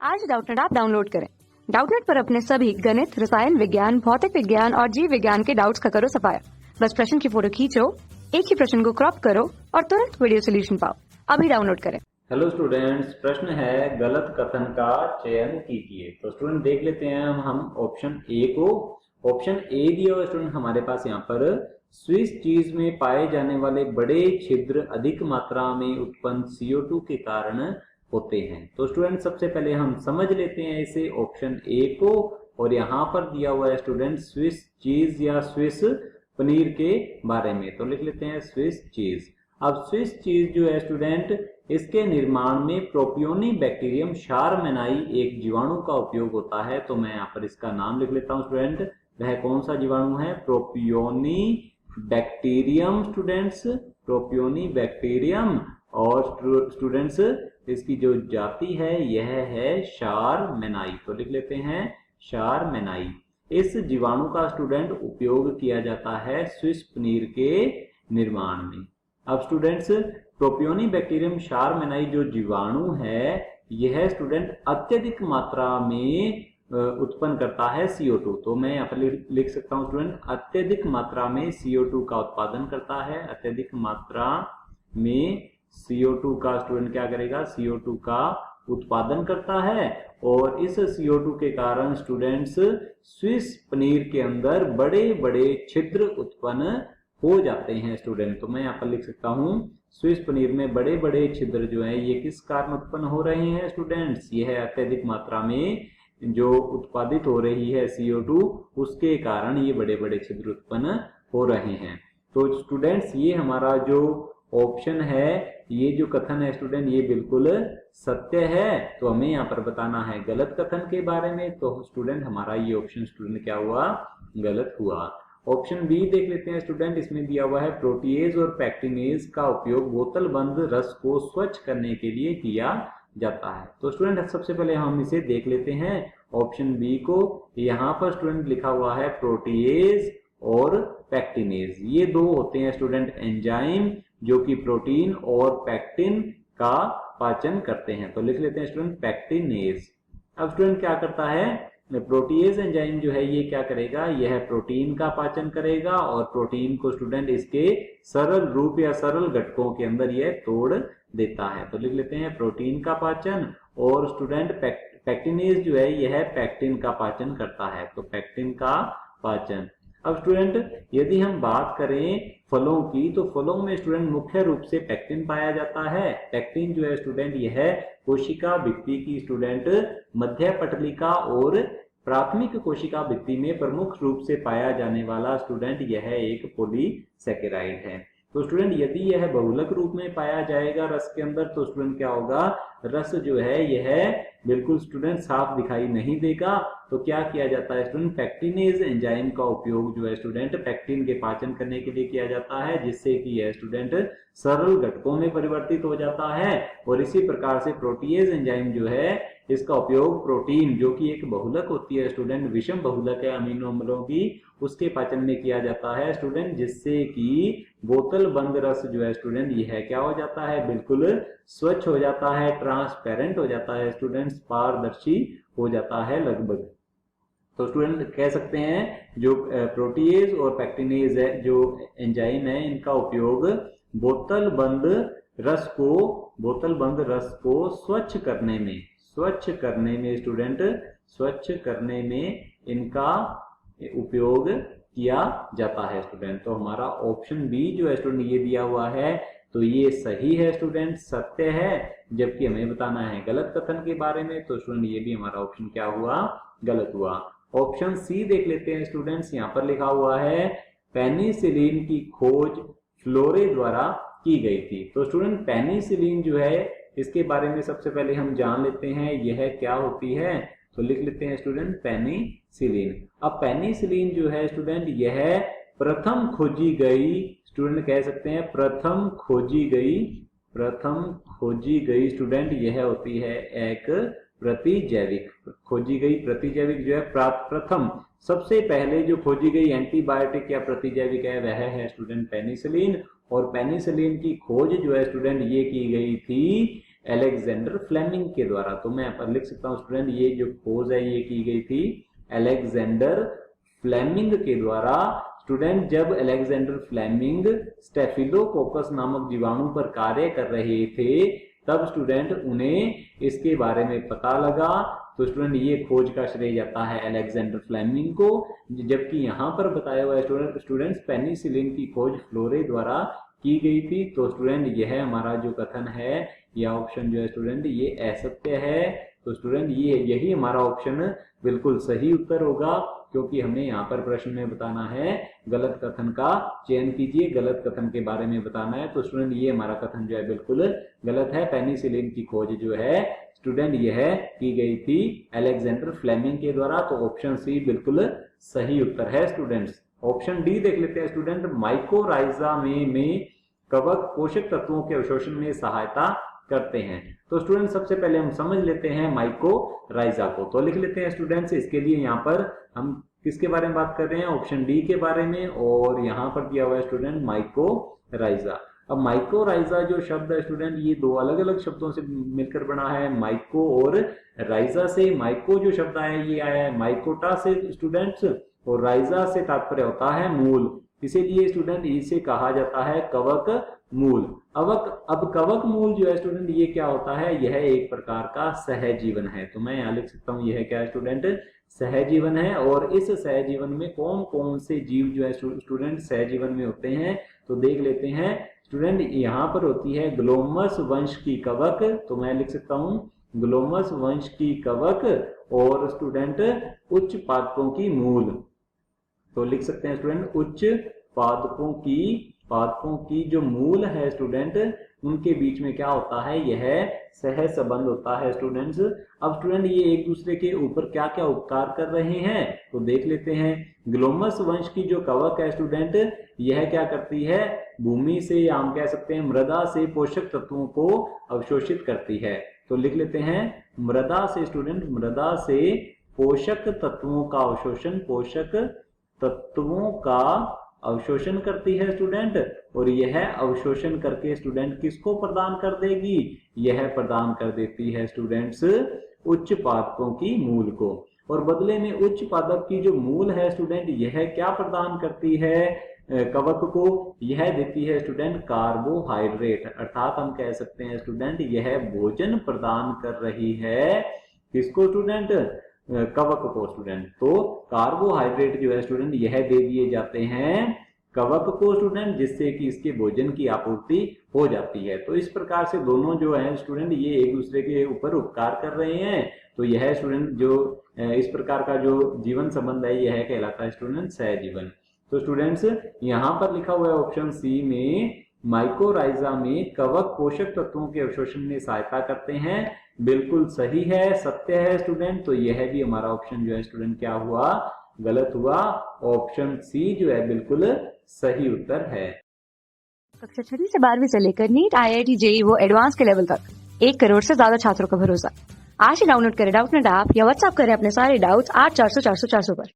आज Doubtnut app download करें। Doubtnut पर अपने सभी गणित, रसायन विज्ञान, भौतिक विज्ञान और जीव विज्ञान के डाउट्स का करो सफाया। बस प्रश्न की फोटो खींचो, एक ही प्रश्न को क्रॉप करो और तुरंत वीडियो सोल्यूशन पाओ। अभी डाउनलोड करें। हेलो स्टूडेंट्स, प्रश्न है गलत कथन का चयन कीजिए। तो स्टूडेंट देख लेते हैं हम ऑप्शन ए को। ऑप्शन ए दिया हुआ स्टूडेंट हमारे पास यहाँ पर स्विस चीज में पाए जाने वाले बड़े छिद्र अधिक मात्रा में उत्पन्न CO2 के कारण होते हैं। तो स्टूडेंट सबसे पहले हम समझ लेते हैं इसे ऑप्शन ए को, और यहाँ पर दिया हुआ है स्टूडेंट स्विस चीज या स्विस पनीर के बारे में। तो लिख लेते हैं स्विस चीज। अब स्विस चीज जो है स्टूडेंट, इसके निर्माण में प्रोपियोनी बैक्टीरियम शारमेनाई एक जीवाणु का उपयोग होता है। तो मैं यहाँ पर इसका नाम लिख लेता हूँ स्टूडेंट। वह कौन सा जीवाणु है? Propioni bacterium students, propioni bacterium. और स्टूडेंट्स इसकी जो जाति है यह है शारमेनाई। तो लिख लेते हैं शारमेनाई। इस जीवाणु का स्टूडेंट उपयोग किया जाता है स्विस पनीर के निर्माण में। अब स्टूडेंट्स प्रोपियोनी बैक्टीरियम शारमेनाई जो जीवाणु है यह स्टूडेंट अत्यधिक मात्रा में उत्पन्न करता है CO2। तो मैं यहाँ पर लिख सकता हूँ स्टूडेंट अत्यधिक मात्रा में CO2 का उत्पादन करता है। अत्यधिक मात्रा में CO2 का स्टूडेंट क्या करेगा? CO2 का उत्पादन करता है। और इस CO2 के कारण स्टूडेंट्स स्विस पनीर के अंदर बड़े बड़े छिद्र उत्पन्न हो जाते हैं स्टूडेंट। तो मैं यहाँ पर लिख सकता हूँ स्विस पनीर में बड़े बड़े छिद्र जो है ये किस कारण उत्पन्न हो रहे हैं स्टूडेंट्स? ये है अत्यधिक मात्रा में जो उत्पादित हो रही है CO2 उसके कारण ये बड़े बड़े छिद्र उत्पन्न हो रहे हैं। तो स्टूडेंट्स ये हमारा जो ऑप्शन है, ये जो कथन है स्टूडेंट ये बिल्कुल सत्य है। तो हमें यहाँ पर बताना है गलत कथन के बारे में। तो स्टूडेंट हमारा ये ऑप्शन स्टूडेंट क्या हुआ? गलत हुआ। ऑप्शन बी देख लेते हैं स्टूडेंट। इसमें दिया हुआ है प्रोटीएज और पैक्टिनेज का उपयोग बोतल बंद रस को स्वच्छ करने के लिए किया जाता है। तो स्टूडेंट सबसे पहले हम इसे देख लेते हैं ऑप्शन बी को। यहाँ पर स्टूडेंट लिखा हुआ है प्रोटीएज और पैक्टिनेज। ये दो होते हैं स्टूडेंट एंजाइम जो कि प्रोटीन और पैक्टिन का पाचन करते हैं। तो लिख लेते हैं स्टूडेंट पैक्टिनेज। अब स्टूडेंट क्या करता है? प्रोटीएज एंजाइम जो है ये क्या करेगा? यह प्रोटीन का पाचन करेगा और प्रोटीन को स्टूडेंट इसके सरल रूप या सरल घटकों के अंदर यह तोड़ देता है। तो लिख लेते हैं प्रोटीन का पाचन। और स्टूडेंट पैक्टिनेज जो है यह पैक्टिन का पाचन करता है। तो पैक्टिन का पाचन। अब स्टूडेंट यदि हम बात करें फलों की, तो फलों में स्टूडेंट मुख्य रूप से पैक्टिन पाया जाता है। पैक्टिन जो है स्टूडेंट यह कोशिका भित्ति की स्टूडेंट मध्य पटलिका और प्राथमिक कोशिका भित्ति में प्रमुख रूप से पाया जाने वाला स्टूडेंट यह एक पॉलीसैकेराइड है। तो स्टूडेंट यदि यह बहुलक रूप में पाया जाएगा रस के अंदर तो स्टूडेंट क्या होगा? रस जो है यह बिल्कुल स्टूडेंट साफ दिखाई नहीं देगा। तो क्या किया जाता है स्टूडेंट? पैक्टिनेज एंजाइम का उपयोग जो है स्टूडेंट पैक्टिन के पाचन करने के लिए किया जाता है, जिससे कि यह स्टूडेंट सरल घटकों में परिवर्तित हो जाता है। और इसी प्रकार से प्रोटीएज एंजाइम जो है इसका उपयोग प्रोटीन जो कि एक बहुलक होती है स्टूडेंट, विषम बहुलक है अमीनो अम्लों की, उसके पाचन में किया जाता है स्टूडेंट, जिससे कि बोतल बंद रस जो है स्टूडेंट यह क्या हो जाता है? बिल्कुल स्वच्छ हो जाता है, ट्रांसपेरेंट हो जाता है स्टूडेंट्स, पारदर्शी हो जाता है लगभग। तो स्टूडेंट कह सकते हैं जो प्रोटीएज और पैक्टिनेज है जो एंजाइम है इनका उपयोग बोतल बंद रस को स्वच्छ करने में स्टूडेंट स्वच्छ करने में इनका उपयोग किया जाता है स्टूडेंट। तो हमारा ऑप्शन बी जो है स्टूडेंट ये दिया हुआ है तो ये सही है स्टूडेंट, सत्य है। जबकि हमें बताना है गलत कथन के बारे में। तो स्टूडेंट ये भी हमारा ऑप्शन क्या हुआ? गलत हुआ। ऑप्शन सी देख लेते हैं स्टूडेंट्स। यहाँ पर लिखा हुआ है पेनिसिलिन की खोज फ्लोरे द्वारा की गई थी। तो स्टूडेंट पेनिसिलिन जो है इसके बारे में सबसे पहले हम जान लेते हैं यह क्या होती है। तो लिख लेते हैं स्टूडेंट पेनिसिलिन। अब पेनिसिलिन जो है स्टूडेंट यह प्रथम खोजी गई स्टूडेंट कह सकते हैं प्रथम खोजी गई स्टूडेंट यह होती है एक प्रतिजैविक। खोजी गई प्रतिजैविक जो है प्रथम सबसे पहले जो खोजी गई एंटीबायोटिक या प्रतिजैविक है वह है स्टूडेंट पेनिसिलिन। और पेनिसिलिन की खोज जो है स्टूडेंट ये की गई थी अलेक्जेंडर फ्लेमिंग के द्वारा। तो मैं यहाँ पर लिख सकता हूँ स्टूडेंट, ये जो खोज है ये की गई थी अलेक्जेंडर फ्लेमिंग के द्वारा। स्टूडेंट, जब अलेक्जेंडर फ्लेमिंग स्टेफिलोकोकस नामक जीवाणु पर कार्य कर रहे थे तब स्टूडेंट उन्हें इसके बारे में पता लगा। तो स्टूडेंट ये खोज का श्रेय जाता है अलेक्जेंडर फ्लेमिंग को। जबकि यहाँ पर बताया हुआ है स्टूडेंट्स पेनिसिलिन की खोज फ्लोरे द्वारा की गई थी। तो स्टूडेंट यह हमारा जो कथन है यह ऑप्शन जो है स्टूडेंट ये असत्य है। तो स्टूडेंट यही हमारा ऑप्शन बिल्कुल सही उत्तर होगा, क्योंकि हमें यहाँ पर प्रश्न में बताना है गलत कथन का चयन कीजिए, गलत कथन के बारे में बताना है। तो स्टूडेंट ये हमारा कथन जो है बिल्कुल गलत है। पेनिसिलिन की खोज जो है स्टूडेंट यह की गई थी अलेक्जेंडर फ्लेमिंग के द्वारा। तो ऑप्शन सी बिल्कुल सही उत्तर है स्टूडेंट्स। ऑप्शन डी देख लेते हैं स्टूडेंट, माइकोराइजा में कवक पोषक तत्वों के अवशोषण में सहायता करते हैं। तो स्टूडेंट सबसे पहले हम समझ लेते हैं माइकोराइजा को। तो लिख लेते हैं स्टूडेंट्स, इसके लिए यहाँ पर हम किसके बारे में बात कर रहे हैं, ऑप्शन डी के बारे में, और यहाँ पर दिया हुआ है स्टूडेंट माइकोराइजा। अब माइकोराइजा जो शब्द है स्टूडेंट ये दो अलग अलग शब्दों से मिलकर बना है, माइको और राइजा से। माइको जो शब्द आया ये आया है माइकोटा से स्टूडेंट्स, और राइजा से तात्पर्य होता है मूल, इसीलिए स्टूडेंट इसे कहा जाता है कवक मूल। अब कवक मूल जो है स्टूडेंट ये क्या होता है, यह एक प्रकार का सहजीवन है। तो मैं यहाँ लिख सकता हूँ यह क्या है स्टूडेंट, सहजीवन है। और इस सहजीवन में कौन कौन से जीव जो है स्टूडेंट सहजीवन में होते हैं तो देख लेते हैं स्टूडेंट। यहाँ पर होती है ग्लोमस वंश की कवक, तो मैं लिख सकता हूँ ग्लोमस वंश की कवक, और स्टूडेंट उच्च पादपों की मूल। तो लिख सकते हैं स्टूडेंट उच्च पादपों की जो मूल है स्टूडेंट उनके बीच में क्या होता है, यह सह संबंध होता है स्टूडेंट्स। अब स्टूडेंट ये एक दूसरे के ऊपर क्या क्या उपकार कर रहे हैं तो देख लेते हैं। ग्लोमस वंश की जो कवक है स्टूडेंट यह क्या करती है, भूमि से या हम कह सकते हैं मृदा से पोषक तत्वों को अवशोषित करती है। तो लिख लेते हैं मृदा से स्टूडेंट, मृदा से पोषक तत्वों का अवशोषण, पोषक तत्वों का अवशोषण करती है स्टूडेंट, और यह अवशोषण करके स्टूडेंट किसको प्रदान कर देगी, यह प्रदान कर देती है स्टूडेंट्स उच्च पादपों की मूल को। और बदले में उच्च पादप की जो मूल है स्टूडेंट यह क्या प्रदान करती है कवक को, यह देती है स्टूडेंट कार्बोहाइड्रेट, अर्थात हम कह सकते हैं स्टूडेंट यह भोजन प्रदान कर रही है किसको स्टूडेंट, कवक को स्टूडेंट। तो कार्बोहाइड्रेट जो है स्टूडेंट यह दे दिए जाते हैं कवक को स्टूडेंट, जिससे कि इसके भोजन की आपूर्ति हो जाती है। तो इस प्रकार से दोनों जो है स्टूडेंट ये एक दूसरे के ऊपर उपकार कर रहे हैं। तो यह स्टूडेंट जो इस प्रकार का जो जीवन संबंध है यह कहलाता है स्टूडेंट सहजीवन। तो स्टूडेंट्स यहाँ पर लिखा हुआ है ऑप्शन सी में माइकोराइजा में कवक पोषक तत्वों के अवशोषण में सहायता करते हैं, बिल्कुल सही है, सत्य है स्टूडेंट। तो यह भी हमारा ऑप्शन जो है स्टूडेंट क्या हुआ, गलत हुआ। ऑप्शन सी जो है बिल्कुल सही उत्तर है। कक्षा 6 से 12वीं से लेकर नीट, IIT, JEE वो एडवांस के लेवल तक 1 करोड़ से ज्यादा छात्रों का भरोसा। आज ही डाउनलोड करें डाउटनेट ऐप या व्हाट्सएप करें अपने सारे डाउट्स 8400 400 400 पर।